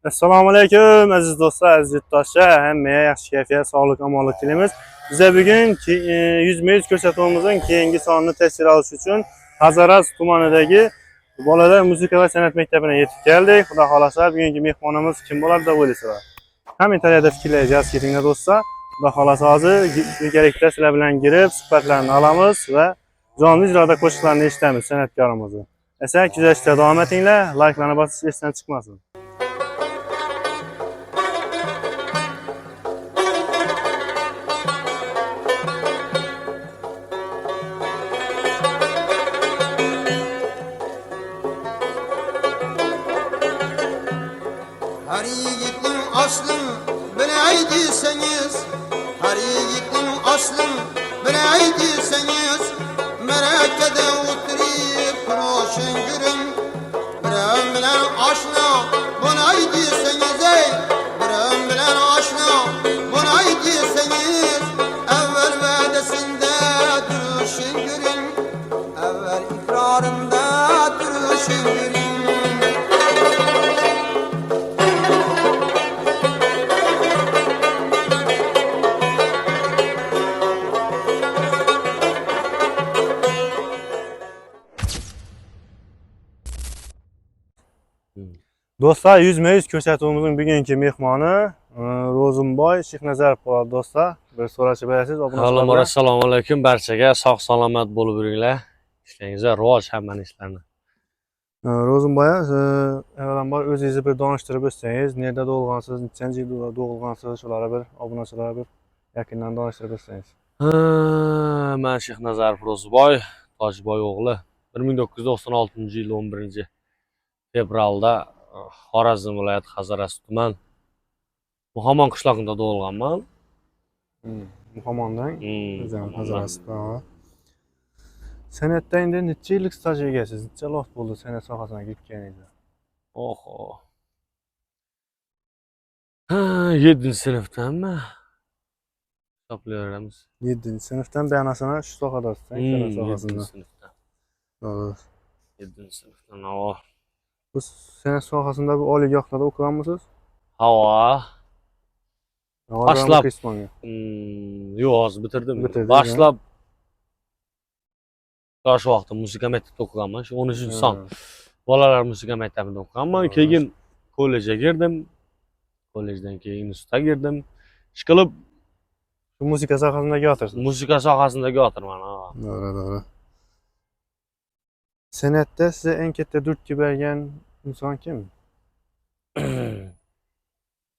Assalomu alaykum aziz do'stlar, aziz yurtdoshlar, hammaga yaxshi kayfiyat, sog'lik, omonlik tilaymiz. Bizlar bugun 100 ko'rsatuvimizning keyingi sonini tasvir olish uchun Hazaras tumanidagi bolalar musiqa va san'at maktabine yetib keldik. Xudo xolasa bugungi mehmonimiz kim bo'ladi deb o'ylaysizlar? Kommentariyada fikrlaringizni yozib ketinglar do'stlar. Xudo xolasa hozir birgalikda sizlar bilan girib suhbatlarni olamiz va jonli ijroda qo'shiqlarni eshitamiz san'atkorimizni. Esa kuzatishda davom etinglar, like'larni bosish esdan chiqmasin. Her yiğitin aslın bileydiyseniz, her yiğitin aslın bileydiyseniz, merakede oturup proşun gürün, bilen bilen aşna bunaydiyseniz ey, bilen bilen aşna bunaydiyseniz, evvel vadesinde duruşun gürün, evvel ikrarında duruşun gürün. Do'stlar, 100 ko'rsatuvimizning bugungi mehmoni Ro'zimboy Sheknazarov bo'ladi do'stlar. Bir so'rashib berasiz, obunachilar. Assalomu alaykum barchaga, sog' salomat bo'lib yuringlar. Ishlaringizlar rivoj hammaning ishlarini. Ro'zimboy, avvalambor o'zingizni bir donishtirib o'tsangiz, nerda tug'ilgansiz, nechanchi yilda tug'ilgansiz, shularni bir obunachilarga bir yaqindan donishtirib o'tsangiz. Men Sheknazarov Ro'zimboy, Toshboy o'g'li. 1996-yil 11-fevralda Xorazm viloyati Hazaras tuman Muhammon qishlog'ida tug'ilganman. Muhammondan, Hazarasda. San'atda endi necha yillik staj egasiz? Necha vaqt bo'ldi san'at sohasiga kirganingiz? Oho. 7-sinfdanmi? Hisoblayveramiz. 7-sinfdan ba'nosini shu sohadasiz, san'at sohasida. 7-sinfdan. To'g'ri. 7-sinfdan. Bu san'at sohasida bu oliygohlarda o'qiganmisiz? Havo. Boshlab. Yo'q, hozir bitirdim. Boshlab yosh vaqtda musiqa maktabida o'qiganman. Shu 13-son. Bolalar musiqa maktabida o'qiganman. Keyin kollejga girdim. Kollejdan keyin institutga girdim. Ishqilib shu musiqa sohasida yotirsiz. Musiqa sohasida yotirman. To'g'ri. San'atda sizni eng katta durtga bergan inson kim?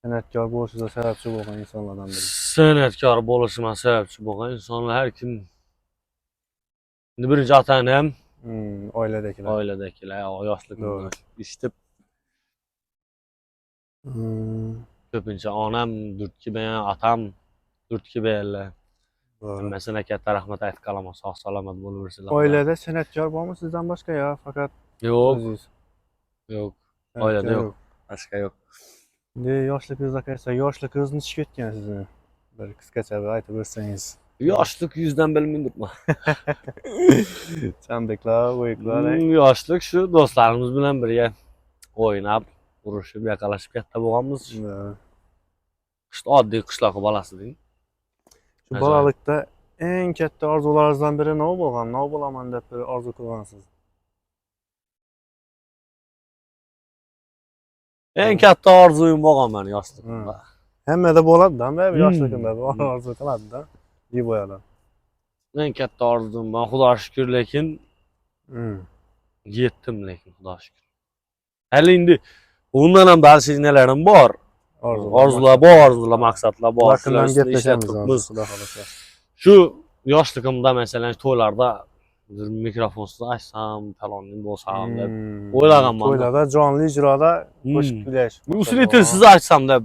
San'atkor bo'lishingizga sababchi bo'lgan insonlardan biri. San'atkor bo'lishimga sababchi bo'lgan insonlar har kim. Endi birinchi ota-onam, oiladagilar, yoshligimda eshitib. Ko'pincha onam durtga bergan, otam durtga berdilar. Hammasine katta rahmat aytib qolaman, sog' salomat bo'lib yursinlar. Oilada san'atkor bormi sizdan boshqa yo faqat yo'q? Yo'q. Oilada yo'q. Boshqa yo'q. Endi yoshligingizda qaysi yoshligingiz nechga o'tgan sizni? Bir qisqacha bir aytib o'tsangiz. Yoshlik yuzdan bilmayman. Chandiklar, o'yinlar. Yoshlik shu do'stlarimiz bilan birga o'ynab, urushib, yaqalashib katta bo'lganmiz. Oddiy qishloq bolasi deng. Shu bolalikda eng katta orzularingizdan biri nima bo'lgan? Nima bo'laman deb bir orzu qilgansiz? Eng katta orzuyim bo'lgan meni yoshligimda. Hammada bo'ladi-da, yoshligimda orzu qiladi-da. Yiboyalar. Eng katta orzum men Xudoga shukr, lekin yetdim lekin Xudoga shukr. Hali endi undan ham dalshinalarim bor. Orzular bor, maqsadlar bor. Vaqtdan gaplashamiz, Xudo xolasa. Shu yoshligimda masalan to'ylarda mikrofonsiz aytsam, falonning bo'lsam deb o'ylaganman. To'ylarda jonli ijroda qo'shiq kuylash. Usulsiz aytsam deb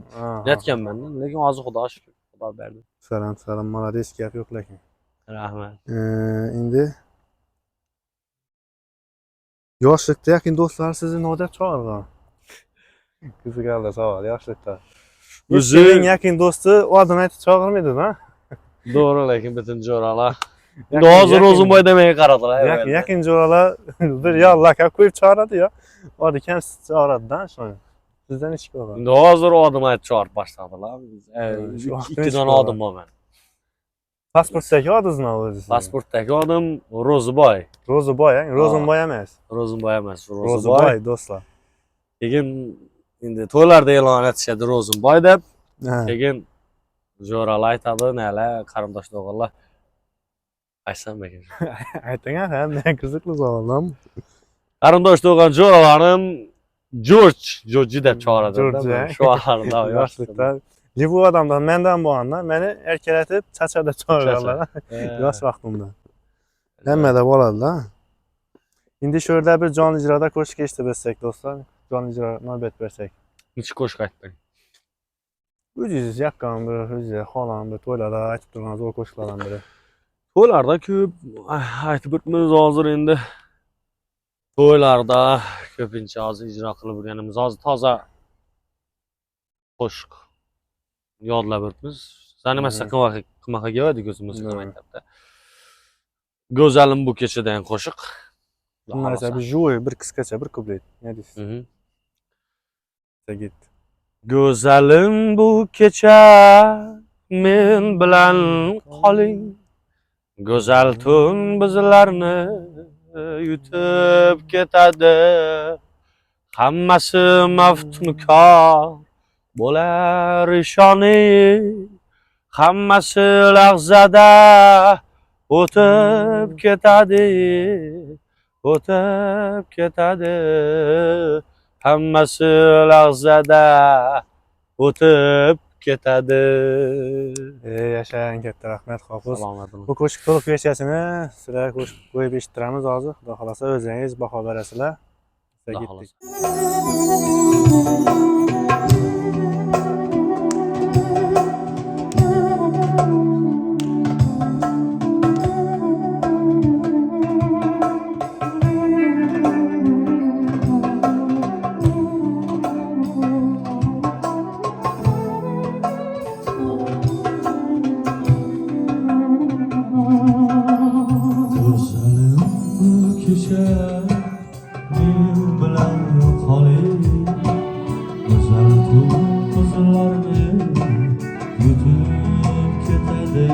aytganman, lekin hozir Xudoga shukr, Xudo berdi. Salam, malades, gap yo'q lekin. Rahmat. Endi yoshlikda yaqin do'stlar sizni nima deb chaqirgan? Qiziqarli savol, yoshlikda. O'zining yaqin do'sti odam aytib chaqirmaydi-da. To'g'ri, lekin butun jo'ralar hozir Ro'zimboy demay qaradilar. Yaqin jo'ralar bir yo lakab qo'yib chaqiradi yo odam kam chaqiradi-da shuni. Sizden iş var. Endi hozir odim aytib chiqarib boshladilar. Shu vaqtda Ikki ish dona bor. odim bor men. Pasportdagi odingizni o'zi. Pasportdagi odim Ro'ziboy. Ro'ziboy, Ro'zimboy emas. Ro'zimboy emas, Ro'ziboy. Ro'ziboy do'stlar. Keyin endi to'ylarda e'lon etishadi Ro'zimboy deb. Ha. Keyin jo'ralar aytadi, nelar qarindosh o'g'illar. Aytsam ekan. Ayting ha, men qiziqli savoldan. Qarindosh o'g'il jo'ralarim George deb chaqiradi. George, Shu ahlarda yoshlikda. Bu odamdan mendan bo'lganda meni erkalatib chachada chaqirganlar. Yosh vaqtimda. Hammada bo'ladi-da. Endi shu yerda bir jonli ijroda qo'shiq eshitib bersak do'stlar, jonli ijro navbat bersak. Necha qo'shiq aytding? O'zingiz yaqqan bir, o'zi xolam bir to'ylarda aytib turgan zo'r qo'shiqlardan biri. To'ylarda ko'p aytib o'tmiz hozir endi. To'ylarda ko'pincha hozir ijro qilib yurganimiz hozir toza qo'shiq yodlab o'tmiz. Sani masalan qimaqqa keldik o'zimiz maktabda. Go'zalim bu kechadan qo'shiq. Nima bir jo'y, bir qisqacha, bir kuplet. Ne deysiz? Git. Go'zalim bu kecha men bilan qoling. Go'zal tun bizlarni yutib ketadi. Hammasi maftunkor bo'lar ishoning. Hammasi lahzada o'tib ketadi. O'tib ketadi. Hammasi lahzada o'tib ketadi. Yashang, katta rahmat, Hofuz. Salomat bo'ling. Bu qo'shiq to'liq versiyasini sizlar qo'shib qo'yib eshittiramiz hozir. Xudo xolasa o'zingiz baho berasizlar. Biz ketdik. Go'zalim bu kecha men bilan qoling. Go'zal tun bizlarni yutib ketadi.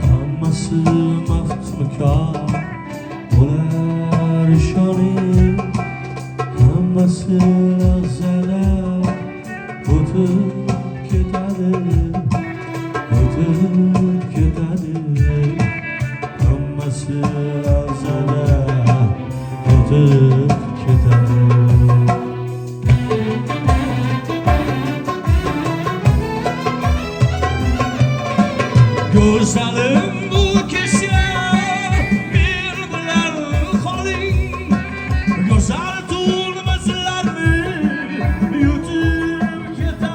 Hammasi maftunkor bo'lar ishoning. Hammasi lahzada o'tib ketadi. O'tib ketadi. Hammasi lahzada o'tib ketadi. Go'zalim bu kecha men bilan qoling. Go'zal tun bizlarni yutib ketadi.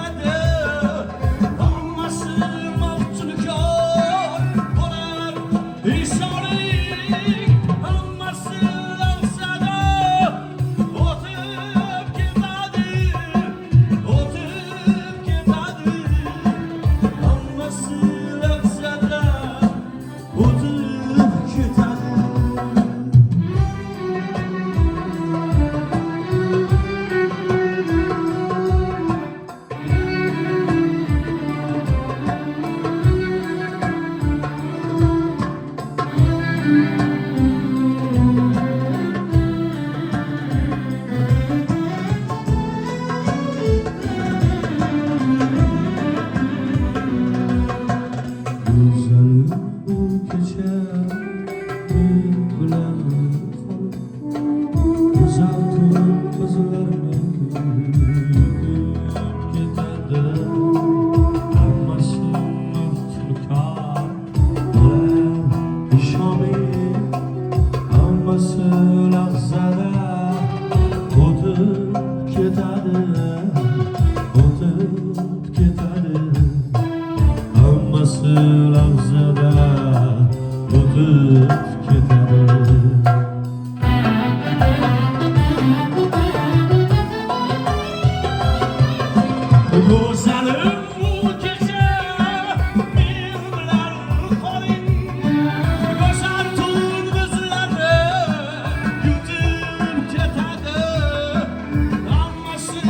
Hammasi maftunkor bo'lar ishoning. Hammasi lahzada o'tib ketadi. O'tib ketadi. Hammasi lahzada o'tib ketadi. Go'zalim bu kecha men bilan qoling. Go'zal tun bizlarni yutib ketadi. Hammasi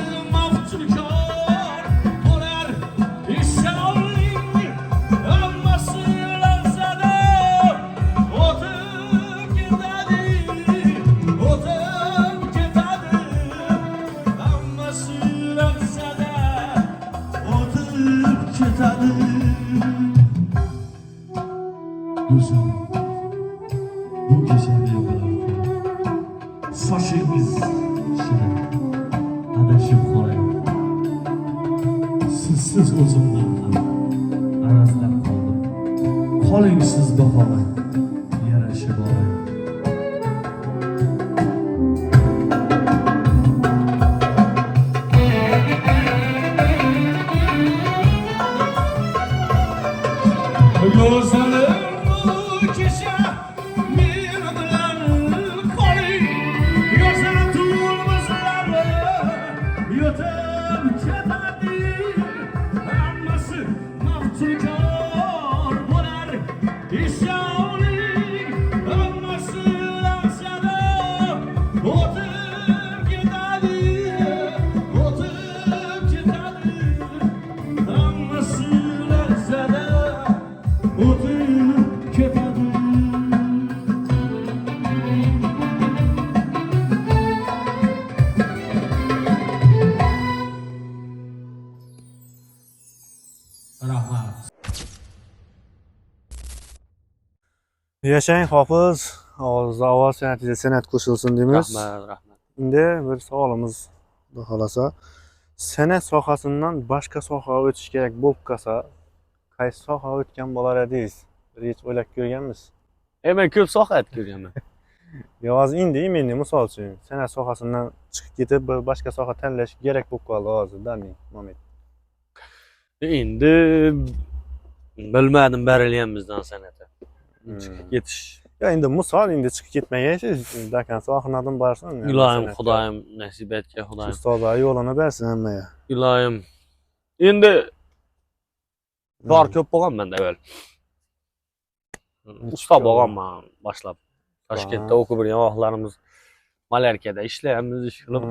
yarashib qolay. Sizsiz o'zimdan ham arazlab qoldim. Qoling siz baholang, yarashib olay. Gözlerim keşe bir bilen qoling, yozatulmazlar yotib ketadi. Hammasi maftunkor bo'lar, ishoning, hammasi lahzada o'tib ketadi, o'tib ketadi. Hammasi lahzada o'tib ketadi. Rahmat. Yashang Hofiz, ovoz san'atiga san'at qo'shilsin deymiz. Rahmat. Endi bir savolimiz xudo xolasa, san'at sohasidan boshqa sohaga o'tish kerak bo'lib qolsa, qaysi sohaga o'tgan bo'lar edingiz? Bir hech o'ylab ko'rganmisiz? Men ko'p soha ko'rganman. Yo, hozir endi misol uchun san'at sohasidan chiqib ketib bir boshqa soha tanlash kerak bo'lib qoldi hozir daning moment. Endi bilmadim berilgan bizdan san'ati. Chiqib ketish. Ya endi misol chiqib ketmagansiz, dakan sohadan borsin. Iloyim Xudoyim nasib etgan Xudoyim. Ustozlar yo'lini bersin hammaga. Iloyim. Endi bor ko'p bo'lgan menda avval. Usta bo'lganman boshlab. Toshkentda o'qib yurgan vaqtlarimiz malarkada ishlaymiz, ish qilib.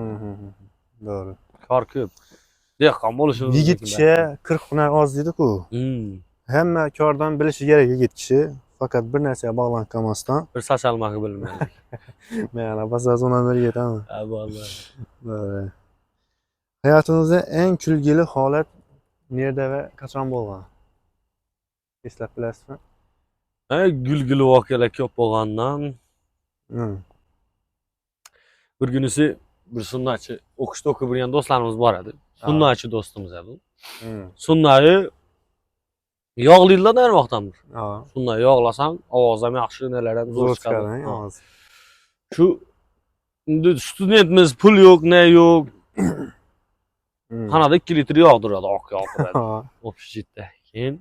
To'g'ri. Kor ko'p. Dehqon bo'lishimiz. Yigit kishi 40 hunar oz dedi-ku. Hamma kordan bilishi kerak yigit kishi. Faqat bir narsaga bog'lanib qolmasdan. Bir sachalmaqi bilmaylik. Mana basaz ona bir yetami? Ha, vallahi. To'g'ri. Hayotingizda eng kulgili holat nerda va qachon bo'lgan? Eslab bilasizmi? Gulguli voqealar ko'p bo'lgandan bir kunisi bir sunnachi o'qishda o'qib yurgan do'stlarimiz bor edi. Sunnachi do'stimiz edi. Sunnayi yog'laydilar har vaqtdan. Sunnayi yog'lasang ovoz ham yaxshi, nelar ham zo'r chiqadi. Shu studentmiz, pul yo'q, ne yo'q. Xonada 2 litr yog'diradi, oq yog'diradi. O'pishitda. Keyin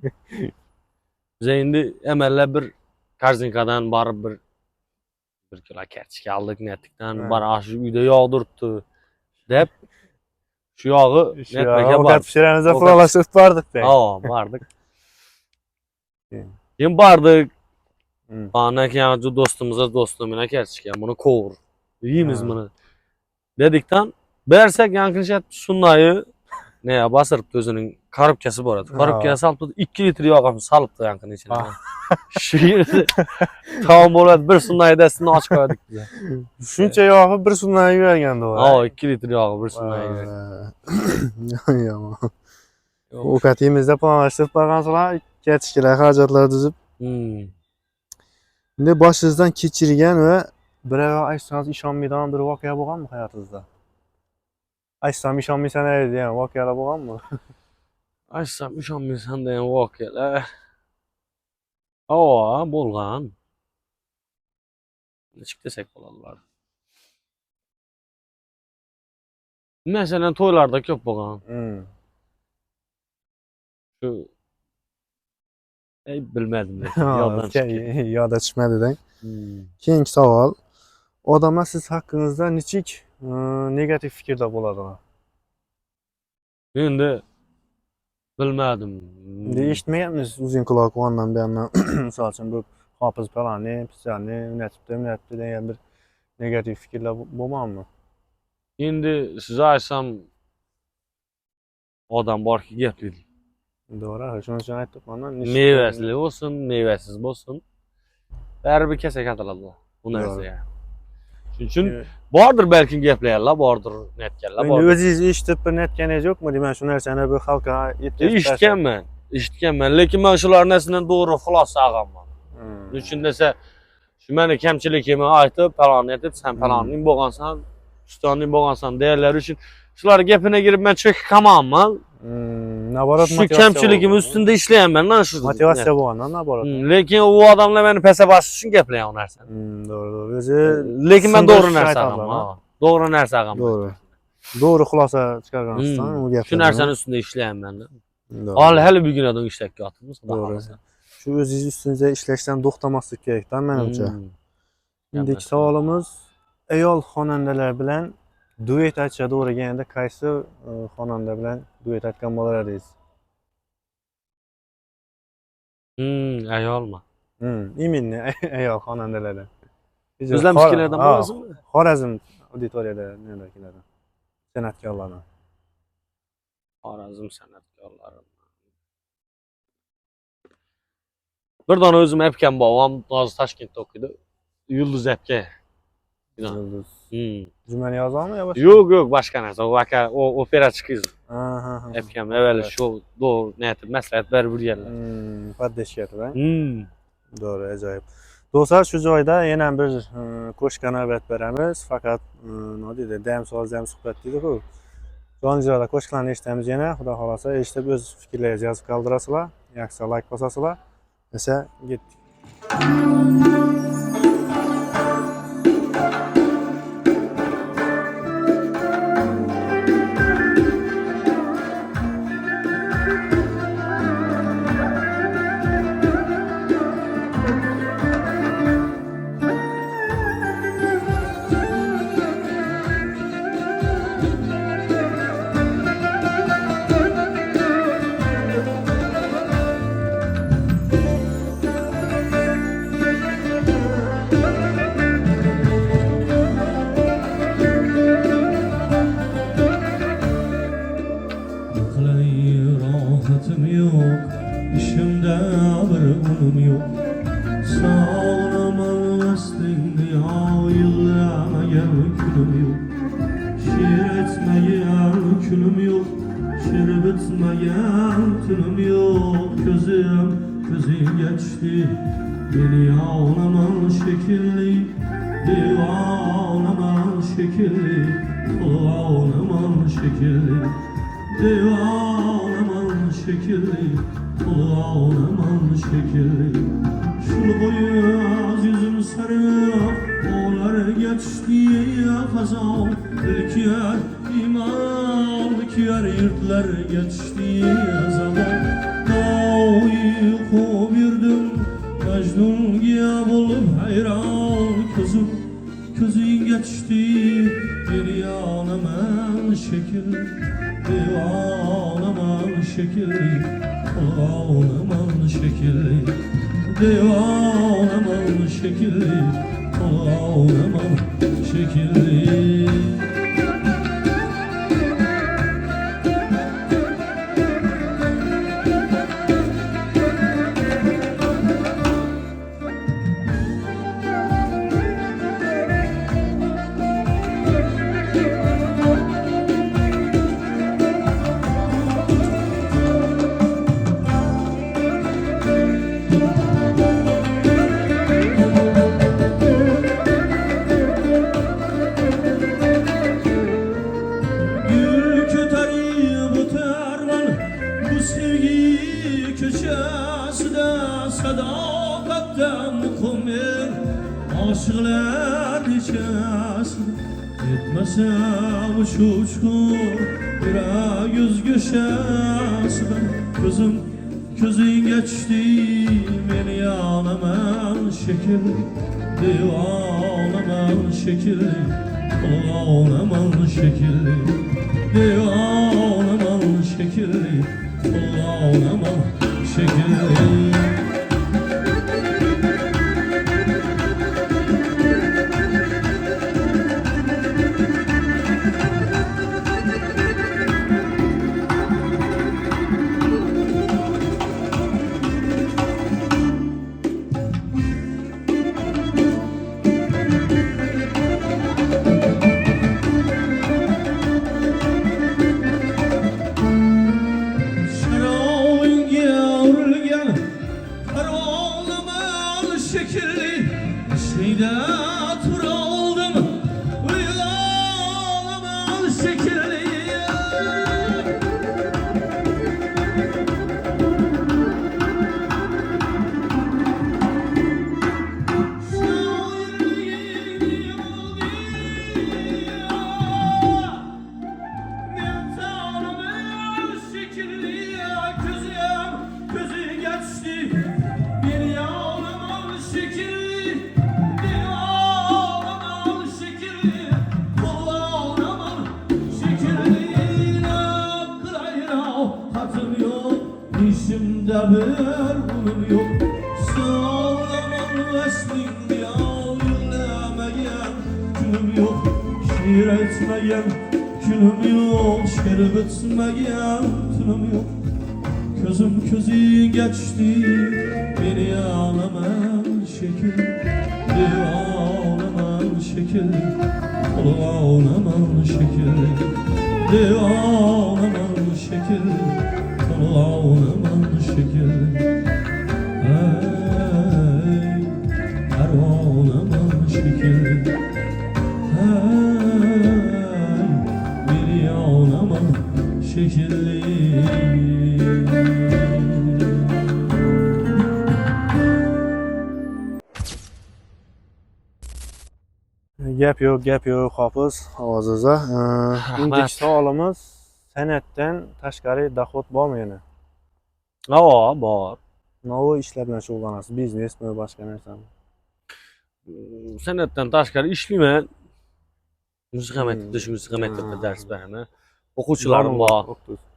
biz endi amallab bir korzinkadan borib bir kilo kartoshka oldik, netikdan bana shu uyda yog'diribdi deb shu yog'i netmaga ovqat pishiramizni pulolashib bordik. Ha, bordik. Keyin bordik. Ana keyin do'stim bilan kartoshka buni qovur. Yeymiz buni. Dedikdan bersak yanqinshat sunnayi ne basiribdi o'zining korobkasi bor edi. Korobkasi olib 2 litr yog'ni solibdi yanqini ichiga. Shu yerda taom bo'ladi, bir sunnayi dastini ochib qo'ydik biz. Shuncha yog'i bir sunnayi yurganda bor. Ha, 2 litr yog'i bir sunnayi. Yomon. Ovqatingizda planlashtirib qo'ygansizlar, ketishkilar, xarajatlar tuzib. Endi boshingizdan kechirgan va birov aytsangiz ishonmaydigan bir voqea bo'lganmi hayotingizda? Aytsam ishonmaysan degan voqealar bo'lganmi? Aytsam ishonmaysan degan voqealar. Bo'lgan. Nechik desak bo'ladi. Masalan, to'ylarda ko'p bo'lgan. Shu bilmadim. Yodga tushmadi-da. Keyingi savol. Odamlar siz haqingizda nechik negativ fikrda bo'ladilar? Endi bilmadim. Endi eshitmayapmiz o'zing quloq ondan bu yerdan misol uchun bu hofiz palonni, pisani, unatibdi degan bir negativ fikrlar bo'lganmi? Endi siz aytsam odam borki gaplaydi. To'g'ri, shuning uchun aytib qo'yman. Mevasli bo'lsin, mevasiz bo'lsin. Baribir kesak atiladi bu narsaga. Shuning uchun bordir balki gaplayarlar, bordir netganlar bor. Endi o'zingiz eshitib bir netganingiz yo'qmi? Demak, shu narsani bu xalqqa yetkazib eshitganman, lekin men shular narsadan to'g'ri xulosa olganman. Shuning uchun desa, shu meni kamchiligimni aytib, palonni aytib, sen palonning bo'lgansan, ustoning bo'lgansan deyarlar uchun Shular gepine girip ben çökü kamamman. Naborat Şu kemçiligim üstünde işleyen ben lan şu. Motivatsiya bo'lgan naborat. Lekin u odamlar meni pese basish uchun gaplayapti o narsani. Doğru. O'zi Lekin ben doğru narsa aytadilar, qildim. ha. Doğru narsa qildim. Doğru. Doğru xulosa chiqargansizdan u gapni. Shu narsani ustida ishlayapman men. Doğru. Hali bugunadan ishlashga yotibmiz. Doğru. Shu o'zingiz ustingizda ishlashdan to'xtamaslik kerakdan menimcha. Indiki savolimiz ayol xonandalar bilan duet aytishga to'g'ri kelganda qaysi xonanda bilan duet aytgan bo'lardingiz? Ayolmi? Именно ayol xonandalardan. O'zlamishkilardan bo'lasizmi? Xorazm auditoriyada nelar keladi? San'atkorlardan. Xorazm san'atkorlari. Bir dona o'zim aytgan bovam hozir Toshkentda o'qiydi. Yulduz aka. Yulduz. Jumani yozami yo boshqa? Yo'q, boshqa narsa. U aka operachi qiz. Aha. Aytgan evvel shu niyati maslahat berib yurganlar. Poddeshkati va? Doğru, ajoyib. Do'stlar, shu joyda yana bir qo'shqa navbat beramiz. Faqat nima deydi, dam so'z ham suhbat deydi-ku. Jonli ijroda qo'shiqlarni eshitamiz yana. Xudo xolasa eshitib o'z fikrlaringizni yozib qoldirasizlar. Yaxshisi like bosasizlar. Esa ketdik. Beni ağlaman şekilli, divanaman şekilli, ağlaman şekilli, divanaman şekilli, ağlaman şekilli. Şunu boyaz yüzüm sarı, oğlar geçti ya kazan, ilkiyer iman, ilkiyer yurtlar geçti ya zaman. Uyku birdim, Mecnun'ya bulup hayran közün geçti bir yanaman şekil, divanaman şekil, ağlaman şekil, divanaman şekil, ağlaman şekil. Aşıklar dişəsin etməsəm şu uçqur bir yüz göşəsin Közün geçti beni yanaman şekil, divanaman şekil, ağlaman şekil, divanaman şekil, ağlaman şekil. Dabır bunun yok. Sağlaman aslında yağlayan günüm yok. Şiir etmeyen günüm yok. Şerif etmeyen günüm yok. Gözüm közü geçti. Beni ağlaman şekil. Ağlaman şekil. Ağlaman şekil. Ağlaman şekil. Ağlaman şekil. Hey, her ağlaman şekil. Hey, bir ağlaman şekilli. Gap yo'q hofuz ovozingizda. Indiki savolimiz san'atdan tashqari dohod bormi yana? Bor. Nima ishlar bilan shug'ullanasiz? Biznesmi, boshqa narsami? San'atdan tashqari ishlayman. Musiqa maktabida, shu musiqa maktabida dars beraman. O'quvchilarim bor.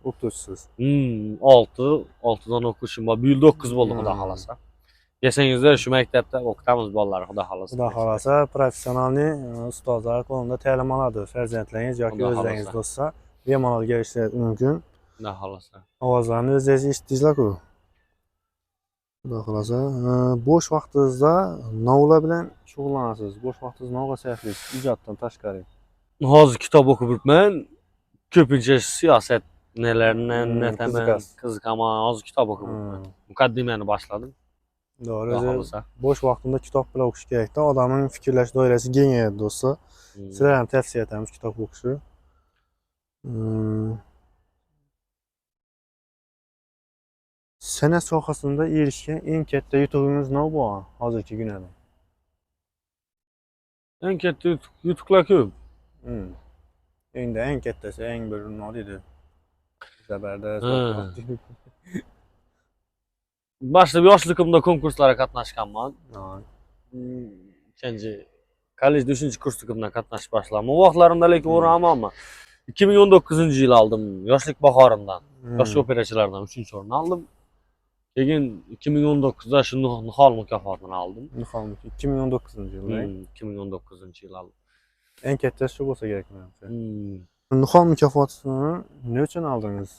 O'qituvchisiz. 6dan o'qishim bor. Bu yil 9 bo'ldi, xudo xolasa. Yesangizda shu maktabda o'qitamiz bolalarni, xudo xolasa. Xudo xolasa professionalni ustozlar qo'lida ta'lim oladi. Farzandlaringiz yoki Xudo o'zlaringiz xolasa. bo'lsa, bemalol kelishlari mumkin. Xudo xolasa. Ovozlarni o'zingiz eshitdingizlar-ku. Xudo xolasa, bo'sh vaqtingizda novalar bilan shug'ullanasiz. Bo'sh vaqtingizni nima sarflaysiz? Ijoddan tashqari. Hozir kitob o'qib yuribman. Ko'pincha siyosat netaman, qiziqaman. Hozir kitob o'qib yuribman. Muqaddimani boshladim. To'g'ri, Xudo o'zi xolasa. bo'sh vaqtimda kitob bilan o'qish kerakda. Odamning fikrlash doirasi kengayadi do'stlar. Sizlarga ham tavsiya etamiz kitob o'qishni. San'at sohasida erishgan eng katta yutug'ingiz nima bo'lgan hozirgi kunda? Eng katta yutuqlar ko'p. Endi eng kattasi, eng bir nima deydi? Zabardast. Boshida yoshligimda konkurslarga qatnashganman. Ikkinchi kollejda 3-kursligimdan qatnashib boshladim. O vaqtlarimda lekin o'rnamanman. 2019-yil aldım yoshlik bahorimdan. Yosh operachilardan 3-o'rin aldım. Keyin 2019da shu Nihol mukofotini aldim. Nihol 2019-yilda. 2019-yil aldım. Eng kattasi shu bo'lsa kerak menimcha. Nihol mukofotini nima uchun oldingiz?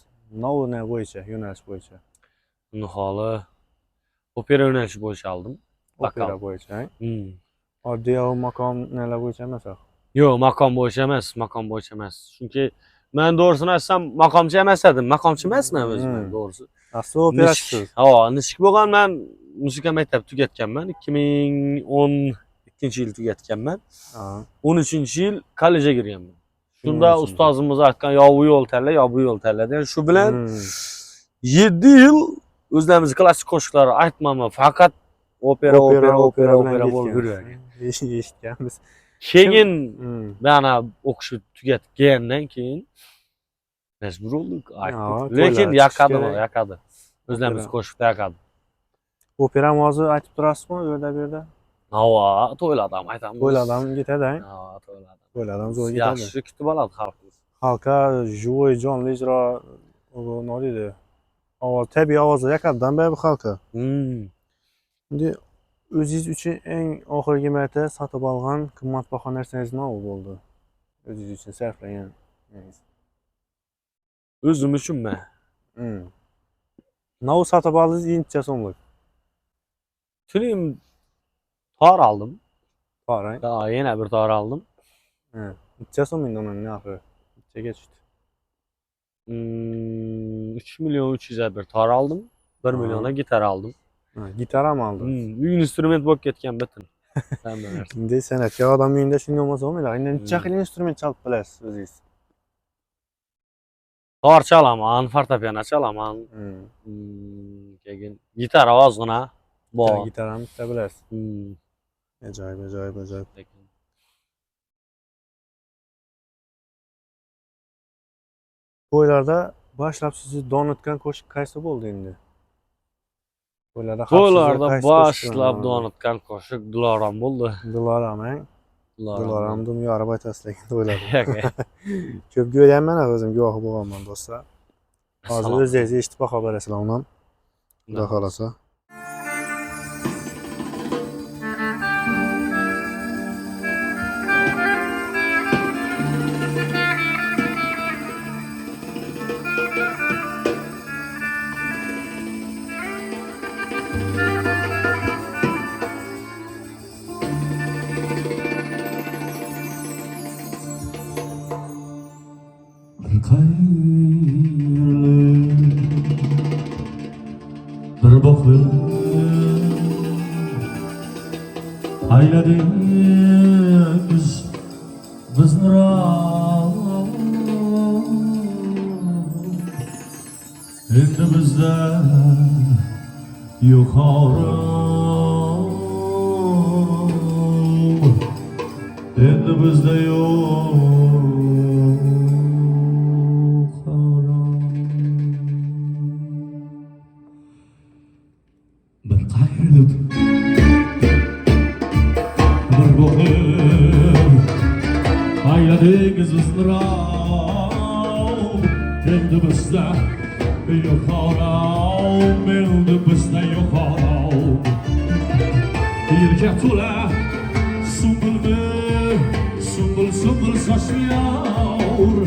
Nima bo'yicha, yo'nalish bo'yicha? Niholi opera yo'nalishi bo'yicha aldım. Opera bo'yicha. Oddiy maqom nelar bo'yicha emas? Yo'q, maqom bo'yicha emas. Chunki men to'g'risini aytsam, maqomchi emas edim. Maqomchi emasman o'zim, to'g'risi. Asli operachisiz. Nishk bo'lgan, men musiqa maktabi tugatganman. 2012-yil tugatganman. 13-yil kollejga kirganman. Shunda ustozimiz aytgan, yo bu yo'l tanla, yo bu yo'l tanla degan. Shu bilan 7 yil o'zlarimiz klassik qo'shiqlar aytmaman, faqat opera bo'lib yurgan. Eshitganmiz. Keyin mana o'qishni tugatgandan keyin majbur bo'ldik. Lekin yoqadi. O'zlarimiz qo'shiqda yoqadi. Operam hozir aytib turasizmi u yerda bu yerda? To'ylardan aytamiz. To'ylardan ketadi. To'ylardan zo'r ketadi. Yaxshi kutib oladi xalqimiz. Xalqqa живой, jonli ijro, nima deydi? Ovoz, tabiiy ovozda yoqadidan bu xalqqa. Endi o'zingiz uchun eng oxirgi marta sotib olgan qimmatbaho narsangiz nima bo'ldi? O'zingiz uchun sarflagan. O'zim uchunmi? Nima sotib oldingiz necha so'mlik? Turim tor aldım. Tor, yana bir tor aldım. Necha so'm endi uning narxi? Nechaga tushdi? 3 milyon 300'e bir tor aldım. 1 milyona gitar aldım. Gitar ham oldingiz. Uy instrument bo'lib ketgan bitin. Endi san'atkor odam uyida shunday bo'lmasa bo'lmaydi. Endi necha xil instrument chalib bilasiz o'zingiz? Tor chalaman, fortepiano chalaman. Keyin gitara ozgina bor. Gitar ham bitta bilasiz. Ajoyib. To'ylarda boshlab sizni donitgan qo'shiq qaysi bo'ldi endi? To'ylarda boshlab donitgan qo'shiq Dilorom bo'ldi. Diloram dunyo arab aytasiz lekin to'ylarda. Ko'p ko'rganman, o'zim guvohi bo'lganman do'stlar. Hozir o'zingiz eshitib baho berasizlar undan. Xudo xolasa. Bir bakır ayladık bizni endi bizda yo'q orom, endi bizda yo'q orom. Bir qayrilib bir boqib ayladingiz bizni endi bizda yo'q orom, endi bizda yo'q orom. Yerga to'la sumbul sochli yor,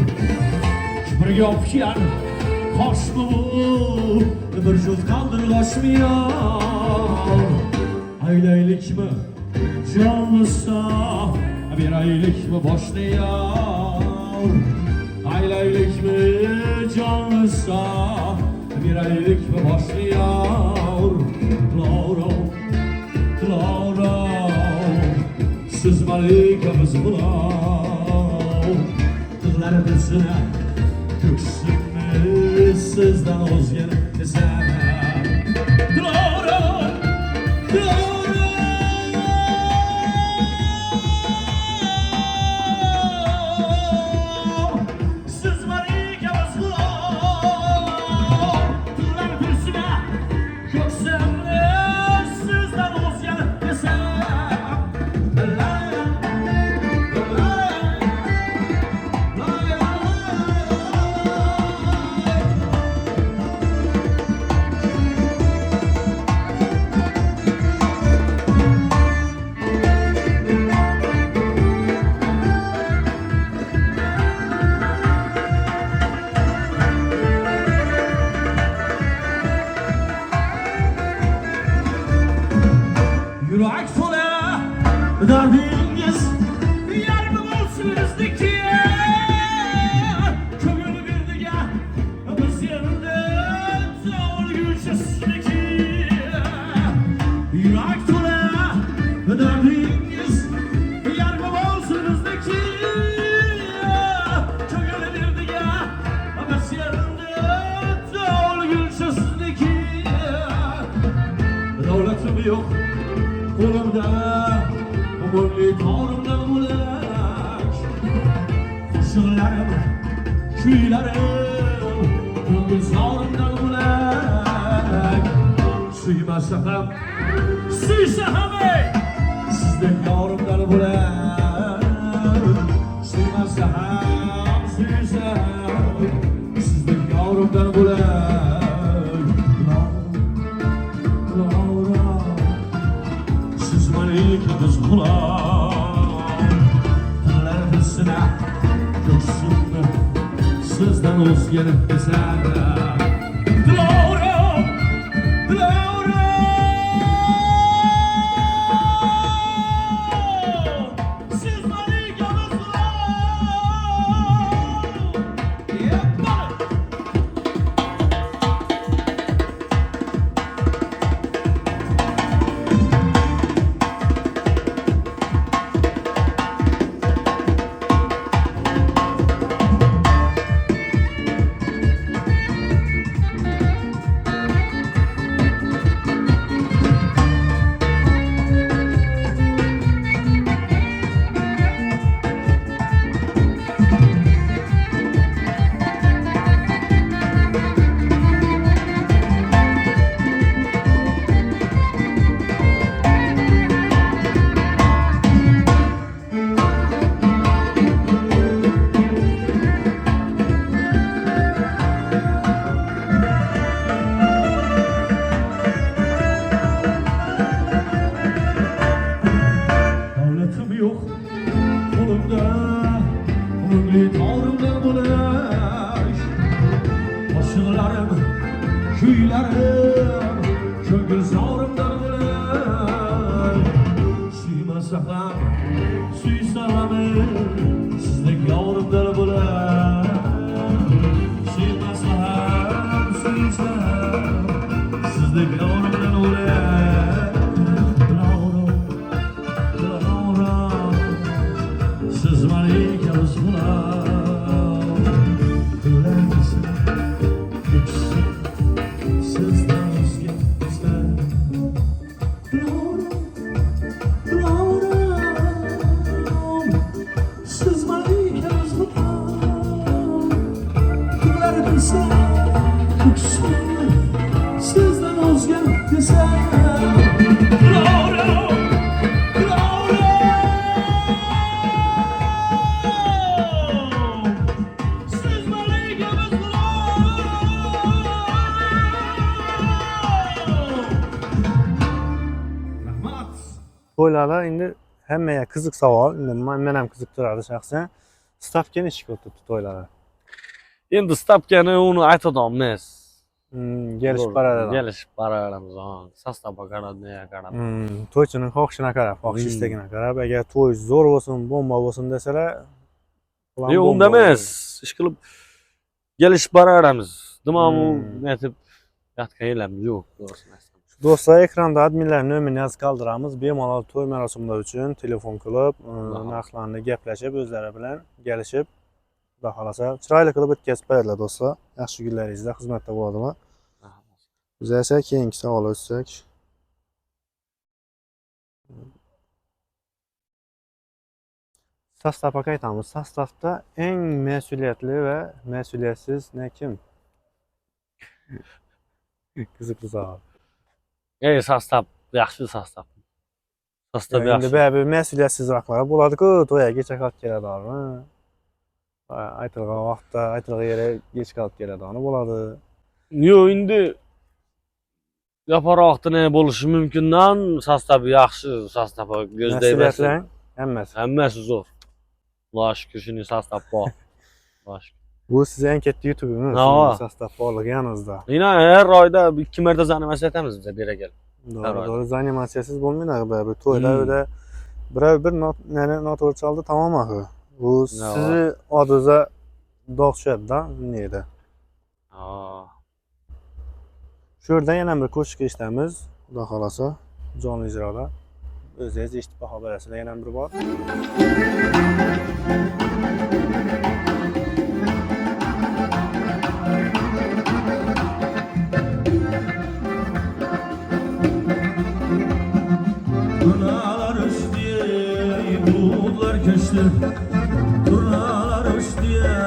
kipriga opgan qoshmi bu, bir juft qaldirg'ochmiyor. Aylaylikmi jonlisa, beraylikmi boshni yor. Aylaylikmi jonlisa, beraylikmi boshni yor. Loro, Loro, siz malikamiz bulov, qizlar bilsin ko'ksimni sizdan o'zgani desam. Loro, Loro, siz malikamiz bulov, qizlar bilsin ko'ksimni sizdan o'zgani desam. Yürek tola derdiniz yarım olsun bizdeki, kömürlü bir diga biz yerinde doğru güçsüzdeki. Yürek tola derdiniz yarım olsun bizdeki, kömürlü bir diga biz yerinde doğru güçsüzdeki. Devletim yok kolumda, umurli torumdan bulak, qo'shiqlarim, kuylarim, ko'ngil sorimdan bulak. Suymasa ham, suysa ham ey, sizdek yorimdan bulak. Suymasa ham, suysa ham, sizdek yorimdan bulak. Malikamiz bulov, qizlar bilsin ko'ksimni sizdan o'zgani desam. Loro, Loro, siz malikamiz bulov. Yeppa. qo'shiqlarim, kuylarim ko'ngil sog'rimdan bilan suymasa ham suysa ham sizdek yorimdan bo'lar suymasa ham suysa ham sizdek yorimdan bo'lar siz malikalar sizdan o'zga siz malikalar kunlar bilsa sizdan o'zga desam To'ylarda endi hammaga qiziq savol. Endi men ham qiziqtiradi shaxsan. Stavka nechga o'tibdi to'ylarda? Endi stavkani uni aytolmaymiz. Kelishib boradi. Kelishib boramiz. Sostavga qarab, nega qarab. To'ychining xohishina qarab, xohish istagina qarab, agar to'y zo'r bo'lsin, bomba bo'lsin desalar, Yo'q, unda emas. Ish qilib kelishib boramiz. Dimam aytib yotganlarimiz yo'q, to'g'risini aytsam. Do'stlar, ekranda adminlar nomerini yozib qoldiramiz. Bemalol to'y marosimlari uchun telefon qilib, narxlarni gaplashib, o'zlari bilan kelishib, xudo xolasa chiroyli qilib o'tkazib beradilar do'stlar. Yaxshi kunlaringizda xizmatda bo'ladilar. Biz esa keyingi savol o'tsak. Sostavga qaytamiz. Sostavda eng mas'uliyatli va mas'uliyatsiz kim? Qiziqli savol. Sostav, yaxshi sostav. Sostav Endi yaxshi. bir mas'uliyatsizroqlar bo'ladi-ku, to'yga kecha qolib keladilar. Aytilgan vaqtda, aytilgan yere geç qolib keladigan bo'ladi. Yo'q, endi yaproqda ne bo'lishi mumkindan sostav yaxshi, sostav ko'zdaymiz. Mas'uliyatlar hammasi. Hammasi zo'r. Xudo shukr, shuni sostav bor. Xudo shukr. Bu siz eng katta YouTube'imiz. Nava. Sostav borligi yaningizda. Yine her oyda 2 marta zanimasya etamiz bize bir gel. Doğru, zanimatsiyasiz bo'lmaydi bu to'yda öyle bir noto'g'ri chaldi, tamom axir. Bu sizni oddiza dog' tushadi-da, neydi? Shu yerdan yana bir qo'shiq eshitamiz, xudo xolasa, jonli ijroda. O'zingiz eshitib baho berasizlar, yana bir bor. Turnalar üstüye bulutlar köştü. Turnalar üstüye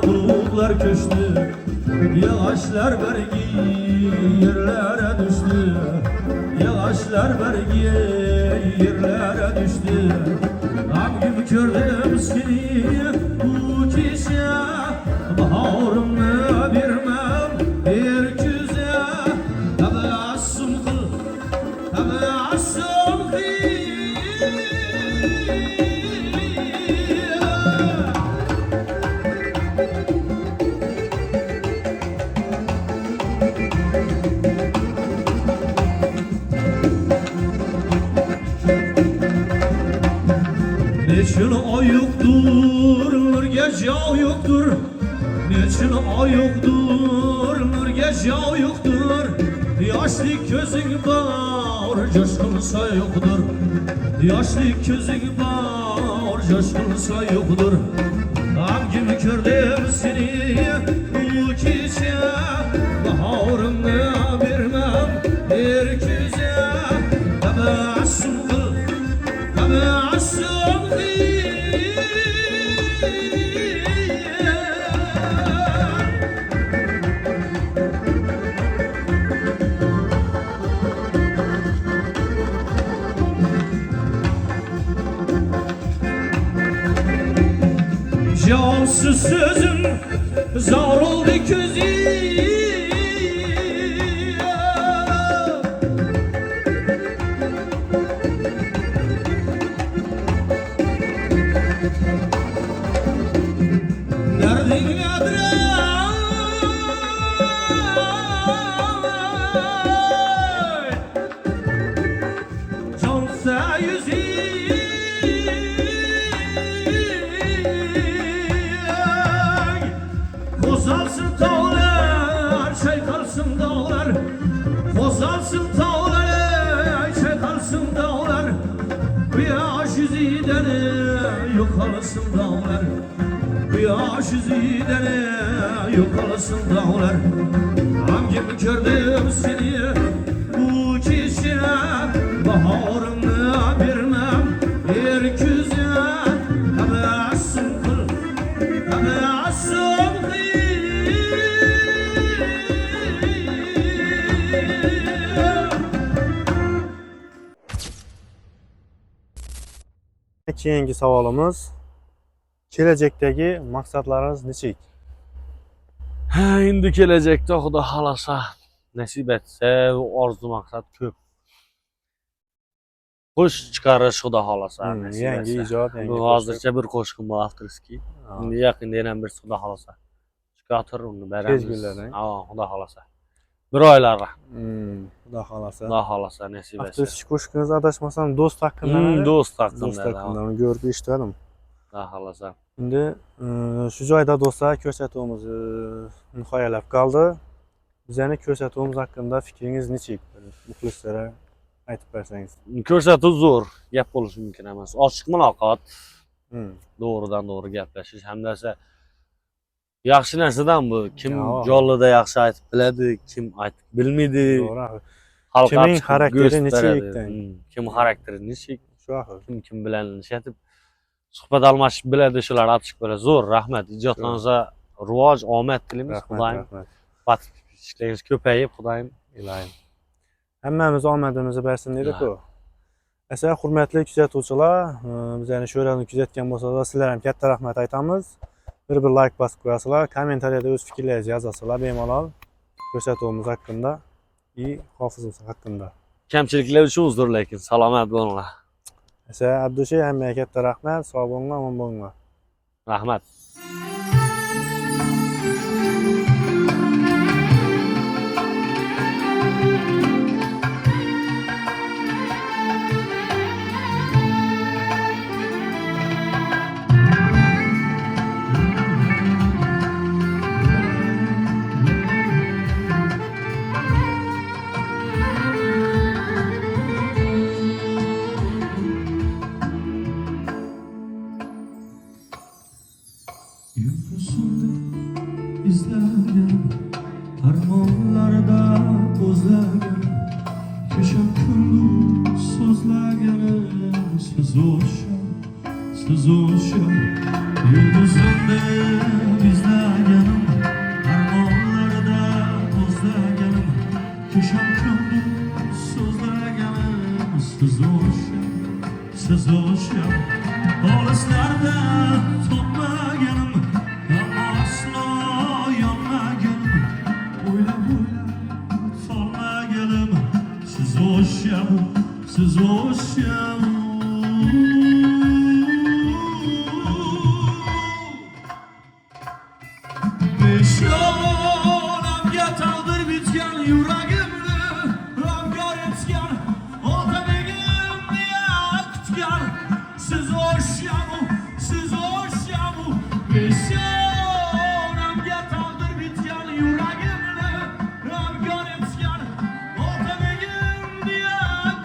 bulutlar köştü. Yağışlar bergi yerlere düştü. Yağışlar bergi yerlere düştü. Am gibi gördüm seni bu kişi. Baharımı vermem bir güze. Tabassum kıl, tabassum kıl. Neçin ay yoktur, nurga jav yoktur. Neçin ay yoktur, nurga jav yoktur. Yaşlı gözün var, coşkunsa yoktur. Yaşlı gözün var, coşkunsa yoktur. Am gibi gördüm seni bu gece. Baharımı vermem bir güze. Tabassum kıl, tabassum kıl. Cansız sözüm zar oldu közü. Derdin nedir? dağlar Quyosh yüzüden yo'qolsin dağlar G'amgin ko'rdim seni bu kecha Bahorimni bermam er kuzga Tabassum qil tabassum qil Keyingi savolimiz kelajakdagi maqsadlaringiz nechik? Ha, endi kelajakda Xudo xolasa, nasib etsa, orzu maqsad ko'p. Qo'shiq chiqarish Xudo xolasa, nasib Yangi etsa. ijod, yangi Bu hozircha bir qo'shiqim bor aftriski. Endi yaqinda yana bir Xudo xolasa. Chiqatir uni beramiz. Tez kunlarda. Ha, Xudo xolasa. Bir oylarda. Xudo xolasa. Xudo xolasa nasib etsa. Afsuski qo'shiqingiz adashmasam do'st haqqında. Do'st Do'st taqdimda. haqqında uni ko'rib eshitdim. Xudo xolasa. Endi shu joyda do'stlar ko'rsatuvimizni nihoyalab qoldi. Bizning ko'rsatuvimiz haqida fikringiz nechik? Muxlislarga aytib bersangiz. Ko'rsatuv zo'r, gap bo'lishi mumkin emas. Ochiq muloqot, Hmm. doğrudan doğru gaplashish hamda yaxshi narsadan bu. Kim Ya. jollida yaxshi aytib biladi, kim aytib bilmaydi. To'g'ri. Xalqqa Kimning chiqib xarakteri go'st beradi. nechikdan? Kim xarakteri nechik, Shu axir. kim bilan ishatib suhbat almashib biladi, shular achchiq bo'ladi. Zo'r, rahmat. Ijodlaringizga rivoj, omad tilaymiz. Rahmat, Xudoyim rahmat. ishlaringiz ko'payib, Xudoyim Ilohim. Hammamiz omadimizni bersin deydi-ku. Ilohim. Esa hurmatli kuzatuvchilar, bizlarni shu yerdan kuzatgan bo'lsangiz, sizlarga ham katta rahmat aytamiz. Bir like bosib qo'yasizlar, kommentariyada o'z fikrlaringizni yozasizlar bemalol ko'rsatuvimiz haqida, hofizimiz haqida. Kamchiliklar uchun uzr, lekin salomat bo'linglar. Esa Abdushay hammaga katta rahmat, sog' bo'linglar, omon bo'linglar. Rahmat. Uykusunda izlagan armonlarda o'zlagan Köşem kunduz so'zlaganim siz o'sha yulduzimda izlaganim armonlarda o'zlaganim Köşem kunduz so'zlaganim siz o'sha olislarda topmaganim aslo yonmaganim o'ylab solmaganim siz o'sha Peshonamga taqdir bitgan yuragimni ramkor etgan ota begimni kutgan siz o'shamu Peshonamga taqdir bitgan yuragimni ramkor etgan ota begimni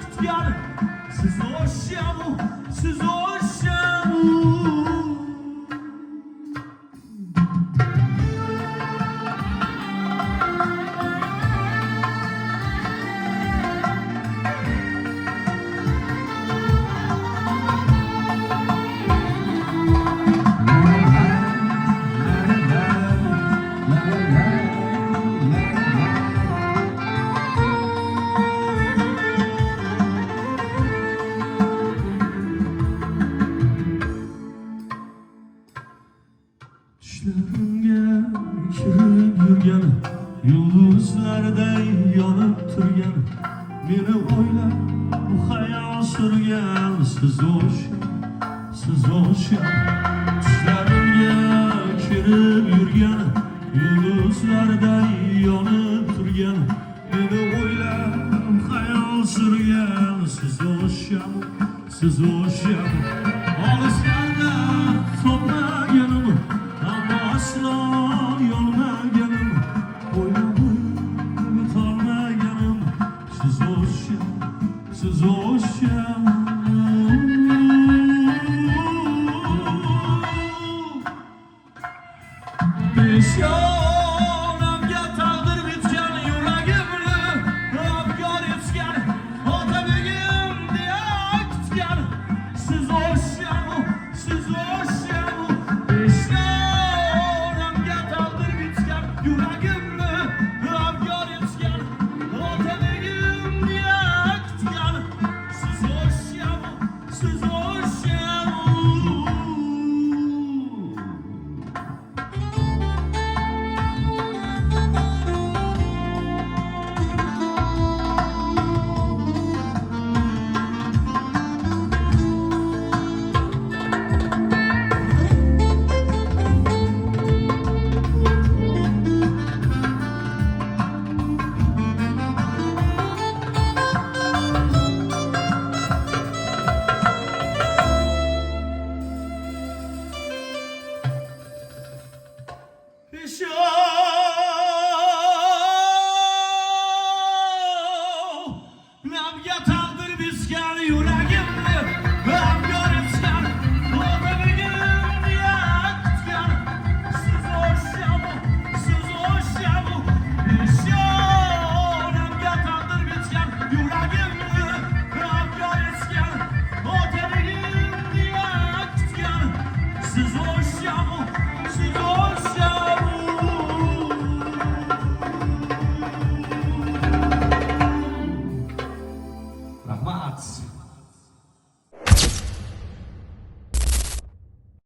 kutgan siz o'shamu Düşlerimge kirib yurgan yulduzlarday yonib turgan meni o'ylab bu hayol surgan siz o'sha Düşlerimge kirib yurgan yulduzlarday yonib turgan meni o'ylab bu hayol surgan siz o'sha olislarda topmaganim asla yolmaganim o'ylab bitolmaganim siz o'sha Rahat